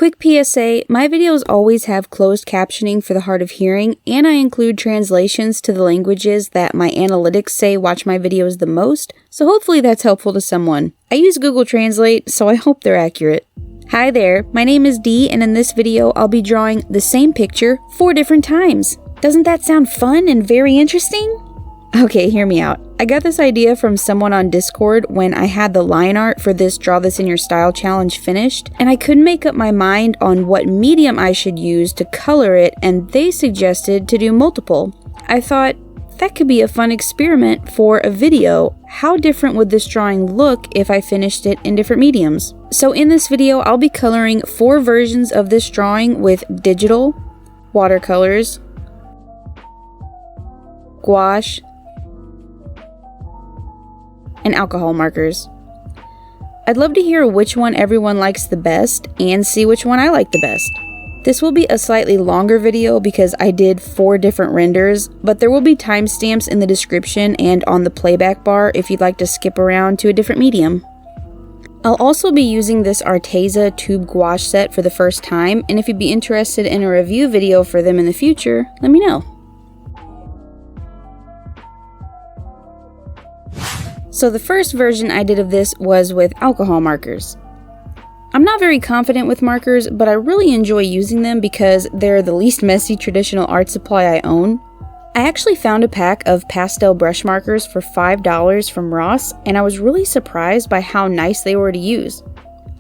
Quick PSA, my videos always have closed captioning for the hard of hearing, and I include translations to the languages that my analytics say watch my videos the most, so hopefully that's helpful to someone. I use Google Translate, so I hope they're accurate. Hi there, my name is Dee, and in this video I'll be drawing the same picture 4 different times. Doesn't that sound fun and very interesting? Okay, hear me out. I got this idea from someone on Discord when I had the line art for this Draw This in Your Style challenge finished, and I couldn't make up my mind on what medium I should use to color it, and they suggested to do multiple. I thought, that could be a fun experiment for a video. How different would this drawing look if I finished it in different mediums? So in this video, I'll be coloring 4 versions of this drawing with digital, watercolors, gouache, and alcohol markers. I'd love to hear which one everyone likes the best and see which one I like the best. This will be a slightly longer video because I did 4 different renders, but there will be timestamps in the description and on the playback bar if you'd like to skip around to a different medium. I'll also be using this Arteza tube gouache set for the first time, and if you'd be interested in a review video for them in the future, let me know. So the first version I did of this was with alcohol markers. I'm not very confident with markers, but I really enjoy using them because they're the least messy traditional art supply I own. I actually found a pack of pastel brush markers for $5 from Ross, and I was really surprised by how nice they were to use.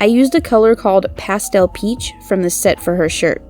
I used a color called Pastel Peach from the set for her shirt.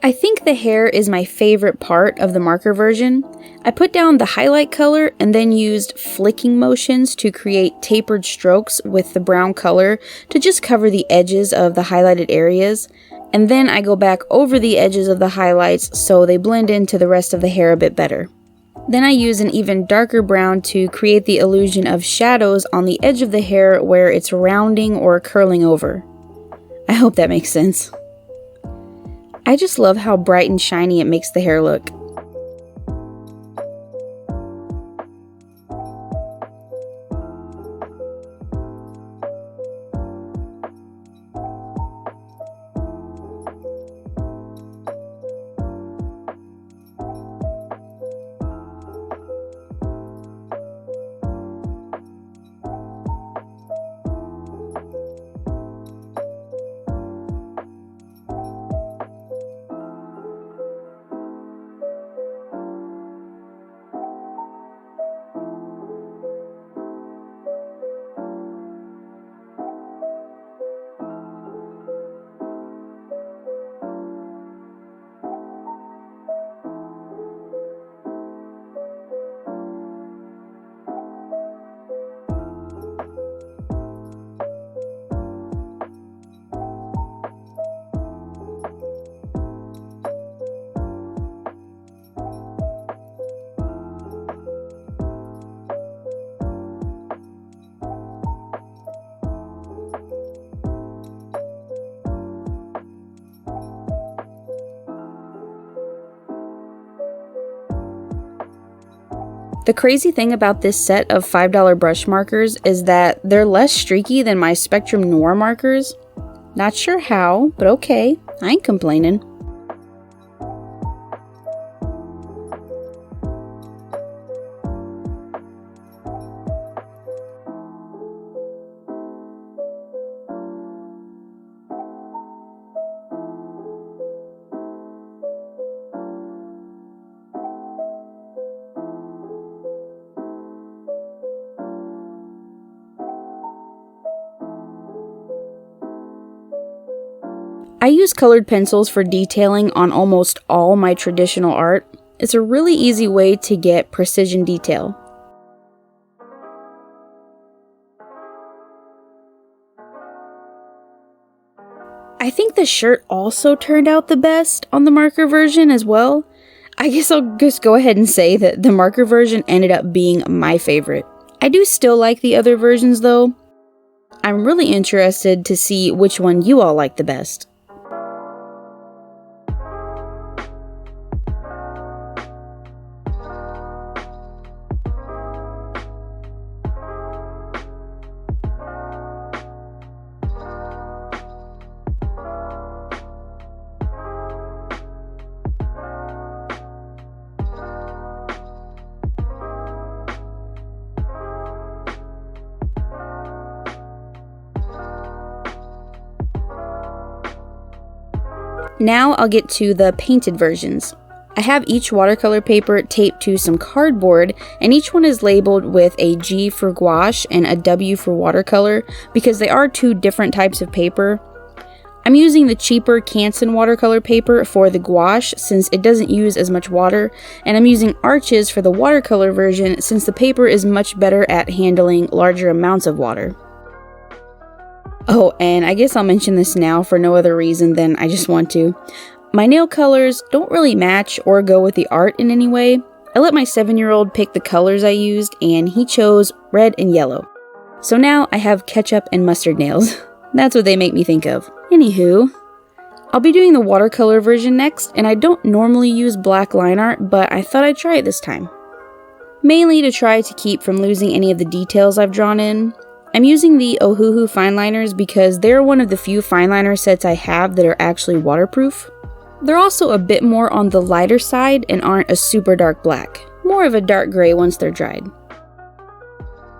I think the hair is my favorite part of the marker version. I put down the highlight color and then used flicking motions to create tapered strokes with the brown color to just cover the edges of the highlighted areas. And then I go back over the edges of the highlights so they blend into the rest of the hair a bit better. Then I use an even darker brown to create the illusion of shadows on the edge of the hair where it's rounding or curling over. I hope that makes sense. I just love how bright and shiny it makes the hair look. The crazy thing about this set of $5 brush markers is that they're less streaky than my Spectrum Noir markers. Not sure how, but okay, I ain't complaining. I use colored pencils for detailing on almost all my traditional art. It's a really easy way to get precision detail. I think the shirt also turned out the best on the marker version as well. I guess I'll just go ahead and say that the marker version ended up being my favorite. I do still like the other versions though. I'm really interested to see which one you all like the best. Now I'll get to the painted versions. I have each watercolor paper taped to some cardboard, and each one is labeled with a G for gouache and a W for watercolor because they are two different types of paper. I'm using the cheaper Canson watercolor paper for the gouache since it doesn't use as much water, and I'm using Arches for the watercolor version since the paper is much better at handling larger amounts of water. Oh, and I guess I'll mention this now for no other reason than I just want to. My nail colors don't really match or go with the art in any way. I let my 7-year-old pick the colors I used, and he chose red and yellow. So now I have ketchup and mustard nails. That's what they make me think of. Anywho, I'll be doing the watercolor version next, and I don't normally use black line art, but I thought I'd try it this time. Mainly to try to keep from losing any of the details I've drawn in. I'm using the Ohuhu fine liners because they're one of the few fine liner sets I have that are actually waterproof. They're also a bit more on the lighter side and aren't a super dark black, more of a dark gray once they're dried.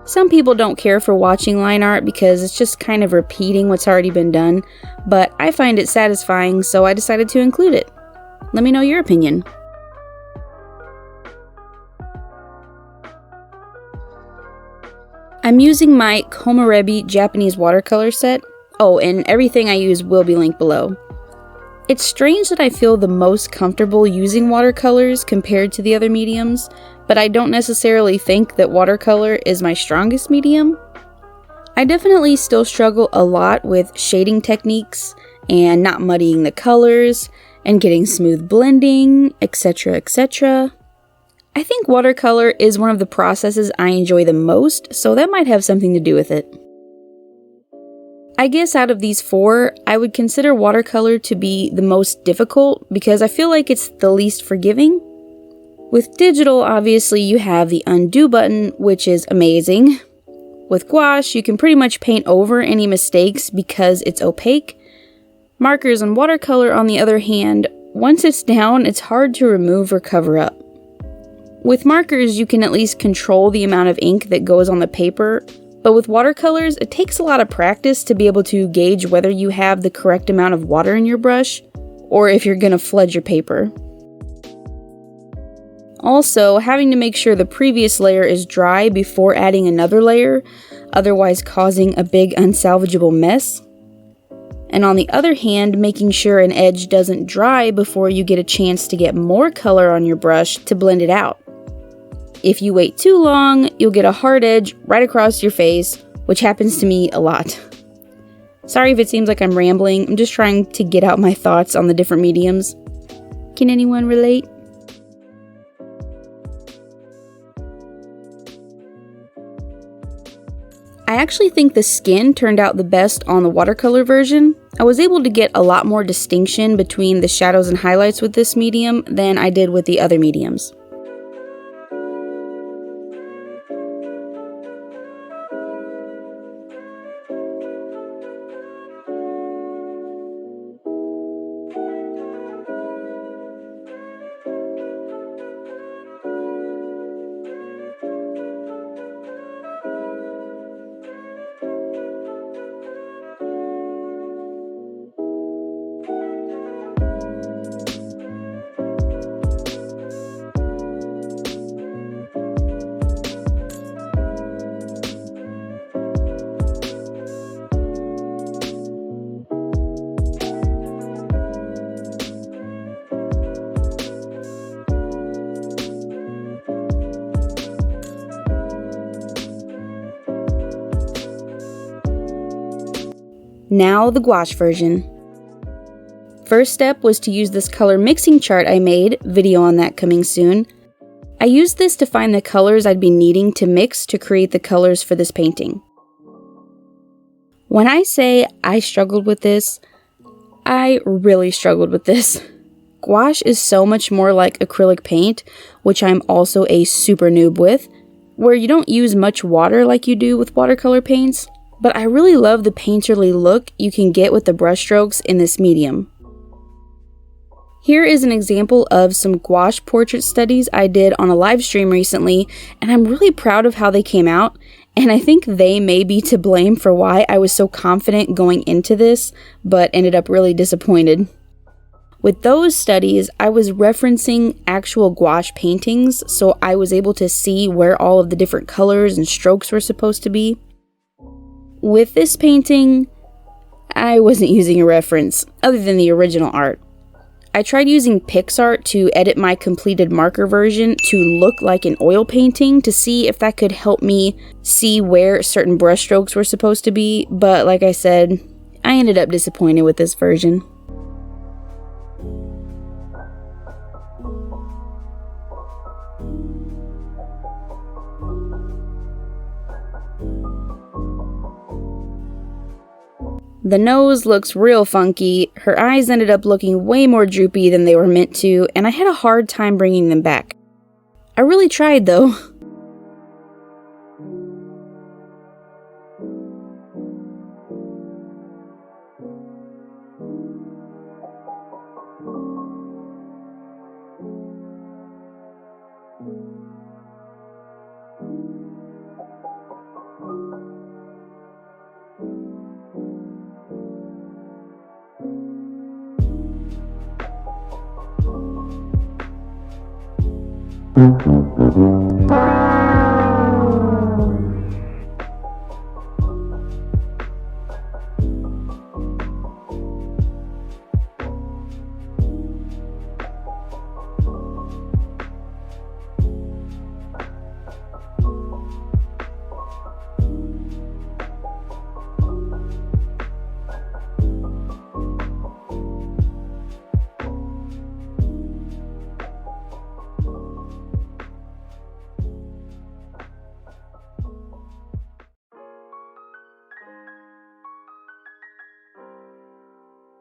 Some people don't care for watching line art because it's just kind of repeating what's already been done, but I find it satisfying, so I decided to include it. Let me know your opinion. I'm using my Komarebi Japanese watercolor set. Oh, and everything I use will be linked below. It's strange that I feel the most comfortable using watercolors compared to the other mediums, but I don't necessarily think that watercolor is my strongest medium. I definitely still struggle a lot with shading techniques and not muddying the colors and getting smooth blending, etc., etc. I think watercolor is one of the processes I enjoy the most, so that might have something to do with it. I guess out of these 4, I would consider watercolor to be the most difficult because I feel like it's the least forgiving. With digital, obviously, you have the undo button, which is amazing. With gouache, you can pretty much paint over any mistakes because it's opaque. Markers and watercolor, on the other hand, once it's down, it's hard to remove or cover up. With markers, you can at least control the amount of ink that goes on the paper, but with watercolors, it takes a lot of practice to be able to gauge whether you have the correct amount of water in your brush, or if you're gonna flood your paper. Also, having to make sure the previous layer is dry before adding another layer, otherwise causing a big unsalvageable mess. And on the other hand, making sure an edge doesn't dry before you get a chance to get more color on your brush to blend it out. If you wait too long, you'll get a hard edge right across your face, which happens to me a lot. Sorry if it seems like I'm rambling, I'm just trying to get out my thoughts on the different mediums. Can anyone relate? I actually think the skin turned out the best on the watercolor version. I was able to get a lot more distinction between the shadows and highlights with this medium than I did with the other mediums. Now the gouache version. First step was to use this color mixing chart I made, video on that coming soon. I used this to find the colors I'd be needing to mix to create the colors for this painting. When I say I struggled with this, I really struggled with this. Gouache is so much more like acrylic paint, which I'm also a super noob with, where you don't use much water like you do with watercolor paints, but I really love the painterly look you can get with the brushstrokes in this medium. Here is an example of some gouache portrait studies I did on a live stream recently, and I'm really proud of how they came out, and I think they may be to blame for why I was so confident going into this, but ended up really disappointed. With those studies, I was referencing actual gouache paintings, so I was able to see where all of the different colors and strokes were supposed to be. With this painting, I wasn't using a reference, other than the original art. I tried using PixArt to edit my completed marker version to look like an oil painting to see if that could help me see where certain brushstrokes were supposed to be, but like I said, I ended up disappointed with this version. The nose looks real funky, her eyes ended up looking way more droopy than they were meant to, and I had a hard time bringing them back. I really tried though.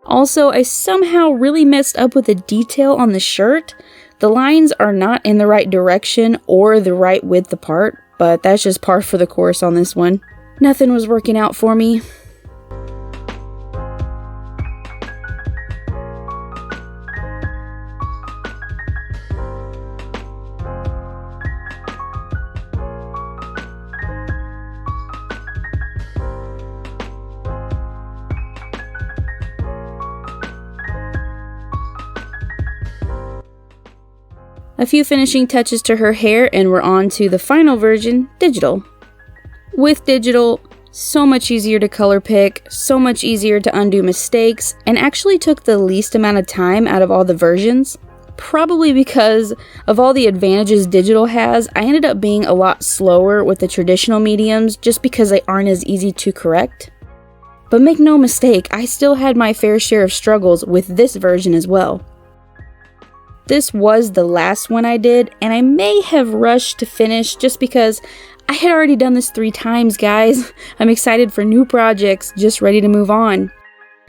Also, I somehow really messed up with the detail on the shirt. The lines are not in the right direction or the right width apart, but that's just par for the course on this one. Nothing was working out for me. A few finishing touches to her hair and we're on to the final version, digital. With digital, so much easier to color pick, so much easier to undo mistakes, and actually took the least amount of time out of all the versions. Probably because of all the advantages digital has, I ended up being a lot slower with the traditional mediums just because they aren't as easy to correct. But make no mistake, I still had my fair share of struggles with this version as well. This was the last one I did, and I may have rushed to finish just because I had already done this 3 times, guys. I'm excited for new projects, just ready to move on.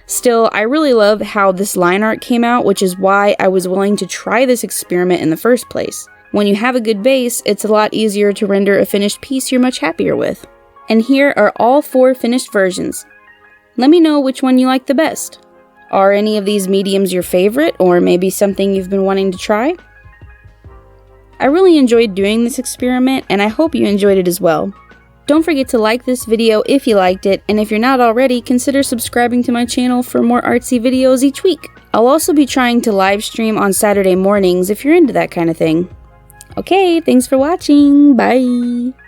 Still, I really love how this line art came out, which is why I was willing to try this experiment in the first place. When you have a good base, it's a lot easier to render a finished piece you're much happier with. And here are all 4 finished versions. Let me know which one you like the best. Are any of these mediums your favorite, or maybe something you've been wanting to try? I really enjoyed doing this experiment, and I hope you enjoyed it as well. Don't forget to like this video if you liked it, and if you're not already, consider subscribing to my channel for more artsy videos each week. I'll also be trying to live stream on Saturday mornings if you're into that kind of thing. Okay, thanks for watching, bye!